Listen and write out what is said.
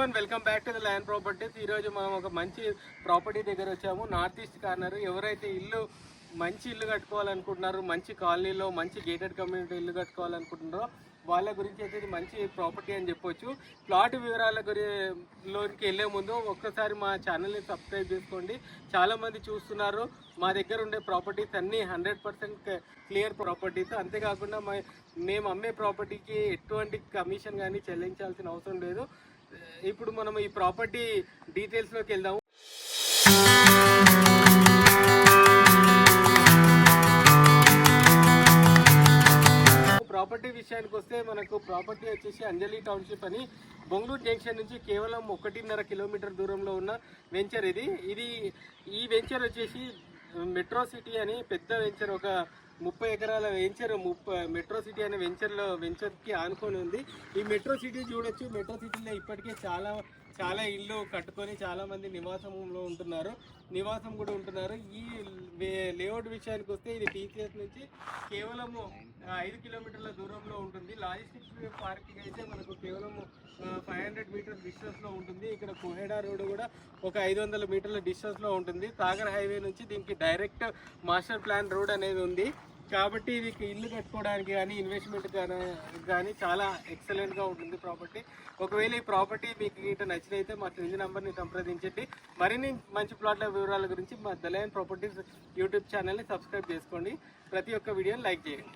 Everyone welcome back to the land properties. ఈరోజు మనం ఒక మంచి ప్రాపర్టీ దగ్గర వచ్చాము. North east corner. ఎవరైతే మంచి ఇల్లు కట్టుకోవాలనుకుంటున్నారు, మంచి కాలనీలో మంచి గేటెడ్ కమ్యూనిటీ ఇల్లు కట్టుకోవాలనుకుంటున్నారో వాళ్ళ గురించి అయితే ఇది మంచి ప్రాపర్టీ అని చెప్పొచ్చు. ప్లాట్ వివరాల లోనికి వెళ్ళే ముందు ఒక్కసారి మా ఛానల్ని సబ్స్క్రైబ్ చేసుకోండి. చాలామంది చూస్తున్నారు. మా దగ్గర ఉండే ప్రాపర్టీస్ అన్నీ 100% క్లియర్ ప్రాపర్టీస్. అంతేకాకుండా మేము అమ్మే ప్రాపర్టీకి ఎటువంటి కమిషన్ కానీ చెల్లించాల్సిన అవసరం లేదు. ఇప్పుడు మనం ఈ ప్రాపర్టీ డీటెయిల్స్లోకి వెళ్దాము. ప్రాపర్టీ విషయానికి వస్తే మనకు ప్రాపర్టీ వచ్చేసి అంజలి టౌన్షిప్ అని బొంగళూరు జంక్షన్ నుంచి కేవలం 1.5 కిలోమీటర్ దూరంలో ఉన్న వెంచర్ ఈ వెంచర్ వచ్చేసి మెట్రో సిటీ అని పెద్ద వెంచర్, ఒక 30 ఎకరాల వెంచర్. మెట్రో సిటీ అనే వెంచర్కి ఆనుకొని ఉంది. ఈ మెట్రో సిటీ చూడొచ్చు. మెట్రో సిటీలో ఇప్పటికే చాలా ఇల్లు కట్టుకొని చాలా మంది నివాసం కూడా ఉంటున్నారు. ఈ లేఅవుట్ విషయానికి వస్తే ఇది టీసీఎస్ నుంచి కేవలము 5 కిలోమీటర్ల దూరంలో ఉంటుంది. లాజిస్టిక్స్ పార్కింగ్ అయితే మనకు కేవలం 500 మీటర్స్ డిస్టెన్స్లో ఉంటుంది. ఇక్కడ కోహెడా రోడ్ కూడా ఒక 500 మీటర్ల డిస్టెన్స్లో ఉంటుంది. సాగర్ హైవే నుంచి దీనికి డైరెక్ట్ మాస్టర్ ప్లాన్ రోడ్ అనేది ఉంది. కాబట్టి ఇది ఇల్లు కట్టుకోవడానికి కానీ ఇన్వెస్ట్మెంట్ కానీ చాలా ఎక్సలెంట్గా ఉంటుంది ప్రాపర్టీ. ఒకవేళ ఈ ప్రాపర్టీ మీకు ఇటు నచ్చినైతే మా క్రింది నెంబర్ని సంప్రదించండి. మరిన్ని మంచి ప్లాట్ల వివరాల గురించి మా ద ల్యాండ్ ప్రాపర్టీస్ యూట్యూబ్ ఛానల్ని సబ్స్క్రైబ్ చేసుకోండి. ప్రతి ఒక్క వీడియోని లైక్ చేయండి.